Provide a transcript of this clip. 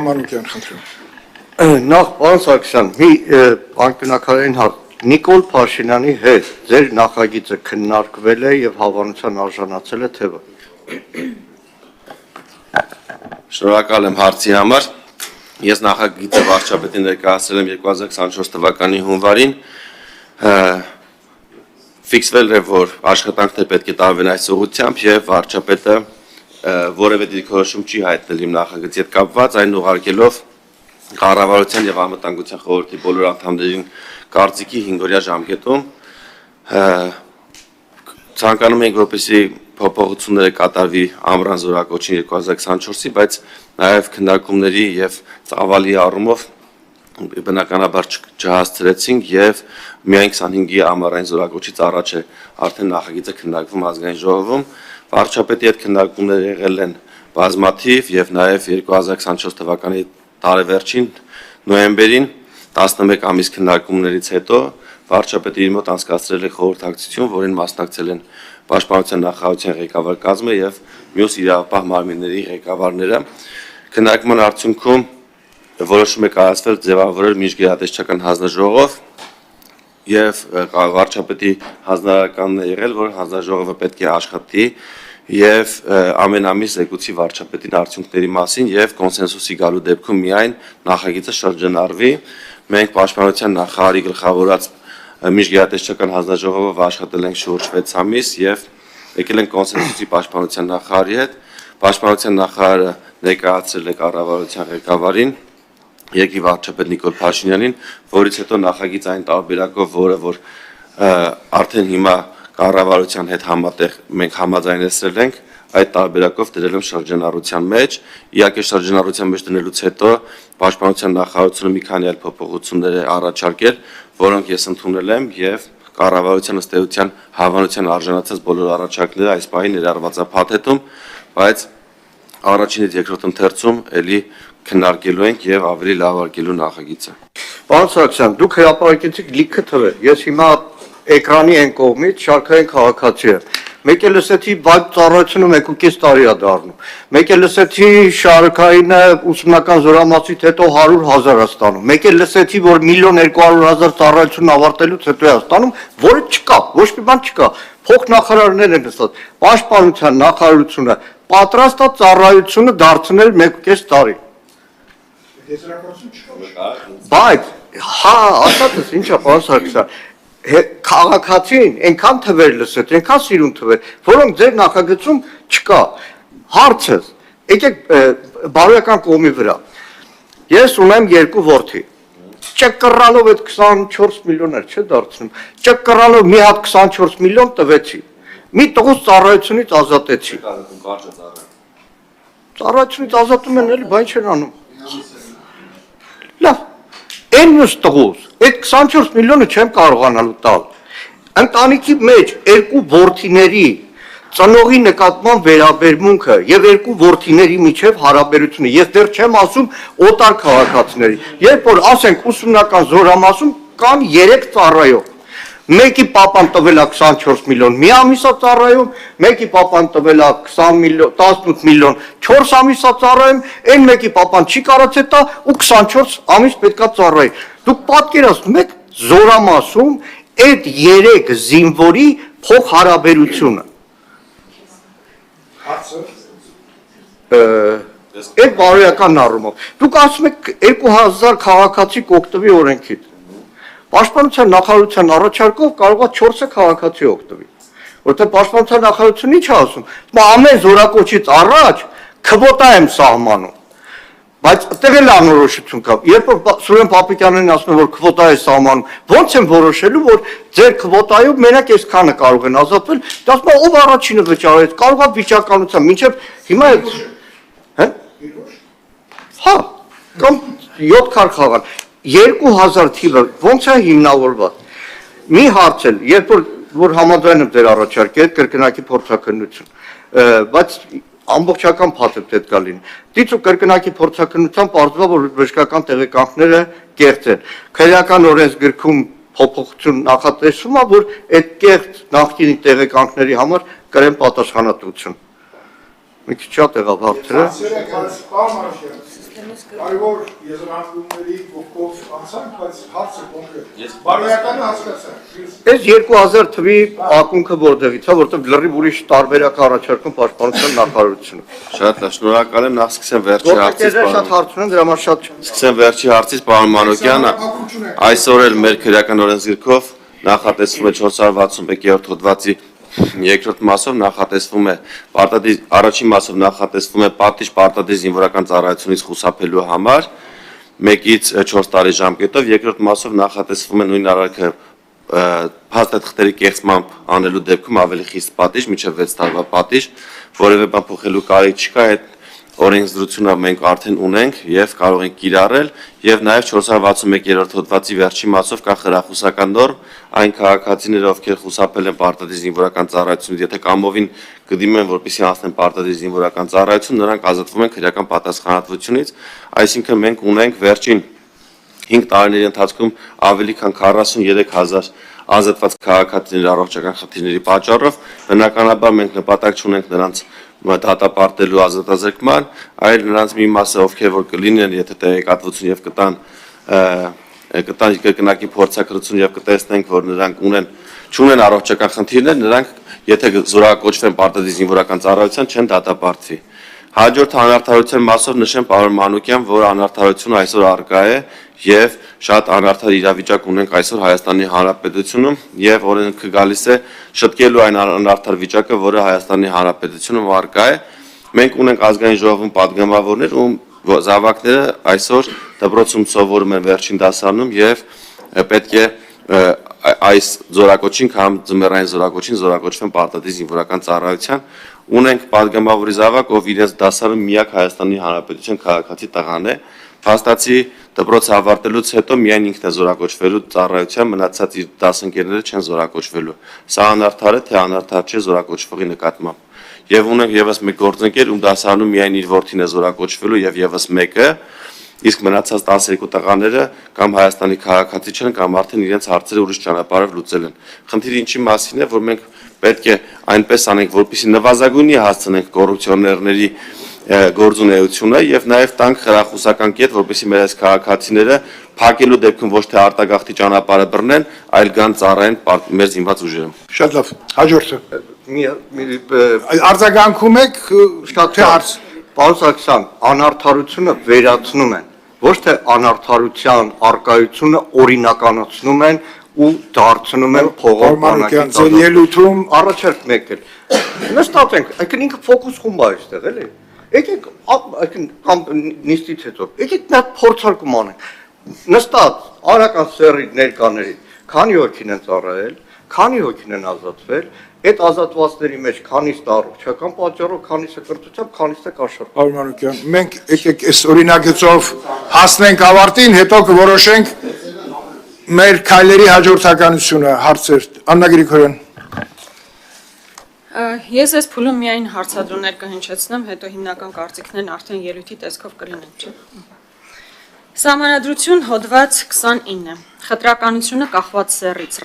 Մանուկյան, խնդրեմ։ Նախ պարոն Սարգսյան, մի անկյունակարային հարց։ Նիկոլ Փաշինյանի հետ ձեր նախագիծը քննարկվել է եւ հավանության արժանացել է թե ոչ։ Շնորհակալ եմ հարցի համար։ Ես նախագիծը վարչապետին ներկայացրել եմ 2024 թվականի հունվարին։ Ֆիքսվել է, որ աշխատանքներ պետք է տարվեն այս ուղղությամբ եւ վարչապետը որևէ դիրքորոշում չի հայտնել իմ նախագծի հետ կապված, այն ուղարկելով կառավարության եւ անվտանգության խորհրդի բոլոր անդամներին կարծիքի 5-օրյա ժամկետում ցանկանում ենք որպեսզի փոփոխությունները կատարվի ամռան զորակոչին 2024-ի, բայց նաեւ քննարկումների եւ ծավալի առումով բնականաբար չհասցրեցինք եւ միայն 25-ի ամառային զորակոչից առաջ է արդեն նախագիծը քննարկվում ազգային ժողովում։ Վարչապետի հետ քննարկումներ եղել են բազմաթիվ եւ նաեւ 2024 թվականի տարեվերջին նոյեմբերին 11 ամիս քննարկումներից հետո վարչապետը իր մոտ անցկացրել է խորհրդակցություն, որին մասնակցել են Պաշտպանության նախարարության ղեկավար կազմը եւ մյուս իրավապահ մարմինների ղեկավարները։ Քննարկման արդյունքում որոշում է կայացվել ձևավորել միջգերատեսչական հանձնաժողով եւ վարչապետի հանձնարարականն է եղել, որ հանձնաժողովը պետք է աշխատի եւ ամեն ամիս զեկուցի վարչապետին արդյունքների մասին եւ կոնսենսուսի գալու դեպքում միայն նախագիծը շրջանառվի։ Մենք Պաշտպանության նախարարի գլխավորած միջգերատեսչական հանձնաժողովով աշխատել ենք շուրջ 6 ամիս եւ եկել ենք կոնսենսուսի Պաշտպանության նախարարի հետ։ Պաշտպանության նախարարը ներկայացրել է կառավարության ղեկավարին Եկի վարչապետ Նիկոլ Փաշինյանին, որից հետո նախագիծ այն տարբերակով, որը արդեն հիմա կառավարության հետ համատեղ մենք համաձայնեցրել ենք, այդ տարբերակով դրել եմ շրջանառության մեջ, իհարկե շրջանառության մեջ դնելուց հետո Պաշտպանության նախարարությունը մի քանի այլ փոփոխություններ է առաջարկել, որոնք ես ընդունել եմ եւ կառավարության ըստ էության հավանության արժանացած բոլոր առաջարկները այս պահին ներառված է փաթեթում, բայց առաջինից երկրորդ ընթերցում էլի քննարկելու ենք եւ ավելի լավարկելու նախագիծը։ Պարոն Սարգսյան, դուք հրապարակեցիք լիքը թվեր։ Ես հիմա էկրանի այն կողմից շարքային քաղաքացի եմ։ Մեկ էլ լսեցի, բայց ծառայությունը 1.5 տարի է դառնում։ Մեկ էլ լսեցի շարքայինը ուսումնական զորամասից հետո 100,000 է ստանում։ Մեկ էլ լսեցի, որ 1,200,000 ծառայությունն ավարտելուց հետո է ստանում, որը չկա, ոչ մի բան չկա։ Փոխնախարարներ են նստած։ Պաշտպանության նախարարությունը պատրաստ է ծառայությունը դարձնել 1.5 տարի։ Բայց, ասածս ինչ է, պարոն Սարգսյան, քաղաքացին այնքան թվեր լսեց, այնքան սիրուն թվեր, որոնք ձեր նախագծում չկա։ Հարցս, եկեք բարոյական կողմի վրա։ Ես ունեմ 2 որդի։ Ճկռալով այդ 24 միլիոններ չէ դարձնում։ Ճկռալով մի հատ 24 միլիոն տվեցի։ Մի տղուս ծառայությունից ազատեցի։ Ծառայությունից ազատում են էլի, բան չեն անում։ Լավ, այն մյուս տղուս, այդ 24 միլիոնը չեմ կարողանալու տալ։ Ընտանիքի մեջ 2 որդիների ծնողի նկատմամբ վերաբերմունքը եւ 2 որդիների միջև հարաբերությունը, ես դեռ չեմ ասում օտար քաղաքացիների, երբ որ ասենք ուսումնական զորամասում կան 3 ծառայող, մեկի պապան տվել է 24 միլիոն մի ամիսա ծառայում, մեկի պապան տվել է 20 միլիոն, 18 միլիոն 4 ամիսա ծառայում, այն մեկի պապան չի կարողացել տա ու 24 ամիս պետքա ծառայի։ Դուք պատկերացնում եք զորամասում այդ 3 զինվորի փոխհարաբերությունը։ Այդ բարոյական առումով։ Դուք ասում եք 2000 քաղաքացի կօգտվի օրենքից։ Պաշտպանության նախարարության առաջարկով կարող է 4 քաղաքացի օգտվի։ Որտեղ Պաշտպանության նախարարությունը ինչ է ասում։ Ամեն զորակոչից առաջ քվոտա եմ սահմանում։ Բայց այդտեղ էլ անորոշություն կա։ Երբ որ Սուրեն Պապիկյանին ասում են, որ քվոտա է սահմանում, ո՞նց են որոշելու, որ ձեր քվոտայով մենակ այսքանը կարող են ազատվել, դա ասում է ով առաջինը վճարեց, կարող է վիճականության, մինչև հիմա հա։ Հա, կամ 7 քար խաղան։ 2000 թիվը ո՞նց է հիմնավորված։ Մի հարց էլ, երբ որ համաձայն եմ ձեր առաջարկի հետ կրկնակի փորձաքննություն, բայց ամբողջական փաթեթ պետք է լինի։ Դիցու կրկնակի փորձաքննության պարզվա, որ բժշկական տեղեկանքները կեղծ են։ Քրեական օրենսգրքում փոփոխություն նախատեսվում է, որ այդ կեղծ նախկինի տեղեկանքների համար կրեն պատասխանատվություն։ Մի քիչ շատ եղավ հարցերը։ Կարևոր եզրանկումների կողքով անցանք, բայց հարցը կոնկրետ։ Բարոյականը հասկացանք։ Այս 2000 թվի ակունքը որտեղից է, որտեղ լրիվ ուրիշ տարբերակ առաջարկում Պաշտպանության նախարարությունը։ Շատ լավ, շնորհակալ եմ, նախ սկսեմ վերջի հարցից, Որտեղ շատ հարց ունեն, դրա համար շատ սկսեմ վերջի հարցից, պարոն Մանուկյան, այսօր էլ մեր քրեական օրենսգիրքով նախատեսվում է 461-րդ հոդվածի երկրորդ մասով նախատեսվում է պարտադիր առաջին մասով նախատեսվում է պատիժ պարտադիր զինվորական ծառայությունից խուսափելու համար 1-ից 4 տարի ժամկետով, երկրորդ մասով նախատեսվում է նույն արարքը փաստաթղթերի կեղծմամբ անելու դեպքում ավելի խիստ պատիժ, մինչև 6 տարվա պատիժ, որևէ բան փոխելու կարիք չկա, այդ օրենսդրությունը մենք արդեն ունենք եւ կարող ենք կիրառել եւ նաեւ 461-րդ հոդվածի վերջի մասով կա խրախուսական նորմ այն քաղաքացիները, ովքեր խուսափել են պարտադիր զինվորական ծառայությունից, եթե կամովին կդիմեն, որպեսզի անցնեն պարտադիր զինվորական ծառայություն, նրանք ազատվում են քրեական պատասխանատվությունից, այսինքն մենք ունենք վերջին 5 տարիների ընթացքում ավելի քան 43000 ազատված քաղաքացիների առողջական խնդիրների պատճառով, բնականաբար մենք նպատակ չունենք նրանց դատապարտելու ազատազրկման, այլ նրանց մի մասը, ովքեր որ կլինեն, եթե տեղեկատվություն եւ կտան կրկնակի փորձակրություն եւ կտեսնենք, որ նրանք չունեն առողջական խնդիրներ, նրանք եթե զորակոչվեն պարտադիր զինվորական ծառայության, չեն դատապարտվի։ Հաջորդ անարդարության մասով նշեմ, պարոն Մանուկյան, որ անարդարությունը այսօր առկա է եւ շատ անարդար իրավիճակ ունենք այսօր Հայաստանի Հանրապետությունում եւ օրենքը գալիս է շտկելու այն անարդար վիճակը, որը Հայաստանի Հանրապետությունում առկա է։ Մենք ունենք ազգային ժողովում падգամավորներ, ում զավակները այսօր դպրոցում սովորում են վերջին դասարանում եւ պետք է այս զորակոչին կամ ձմեռային զորակոչին զորակոչվեն պարտադիր զինվորական ծառայության։ Ունենք падգամավորի զավակ, ով իրենց դասարանում միակ Հայաստանի Հանրապետության քաղաքացի տղան է, փաստացի դպրոցը ավարտելուց հետո միայն ինքն է զորակոչվելու ծառայության, մնացած իր դասընկերները չեն զորակոչվելու։ Սա անարդար է, թե անարդար չէ զորակոչվողի նկատմամբ։ Եվ ունենք եւս մեկ գործընկեր, ում դասարանում միայն իր որդին է զորակոչվելու եւ եւս մեկը, իսկ մնացած 12 տղաները կամ Հայաստանի քաղաքացի չեն կամ արդեն իրենց հարցերը ուրիշ ճանապարհով լուծել են։ Խնդիրը ինչի մասին է, որ մենք պետք է այնպես անենք, որպեսզի նվազագույնի հասցնենք կոռուպցիոներների գործունեությունը եւ նաեւ տանք խրախուսական կետ, որպեսզի մեր այս քաղաքացիները փակելու դեպքում ոչ թե արտագաղթի ճանապարհը բռնեն, այլ գան ծառայեն մեր զինված ուժերում։ Շատ լավ, հաջորդը։ Արձագանքում եք շատ հարց։ Պարոն Սարգսյան, անարդարությունը վերացնում են, ոչ թե անարդարության արկայությունը օրինականացնում են ու դարձնում են փողոք Պարոն ձեր ելույթում առաջարկ մեկ էլ։ Նստած ենք, այսինքն ինքը ֆոկուս խումբ է այստեղ, էլի։ Եկեք, կամ նիստից հետո, եկեք նա փորձարկում անենք։ Նստած արական սերի ներկաների, քանի հոգին են ծառայել, քանի հոգին են ազատվել, այդ ազատվածների մեջ քանիսը առողջական պատճառով, քանիսը կրթությամբ, քանիսը կաշառք։ Պարոն Մանուկյան, մենք եկեք այս օրինագծով հասնենք ավարտին, հետո կորոշենք մեր քայլերի հաջորդականությունը, հարցեր։ Աննա Գրիգորյան։ Ես այս փուլում միայն հարցադրումներ կհնչեցնեմ, հետո հիմնական կարծիքներն արդեն ելույթի տեսքով կլինեն, չէ՞։ Սահմանադրություն հոդված 29. Խտրականությունը կախված սեռից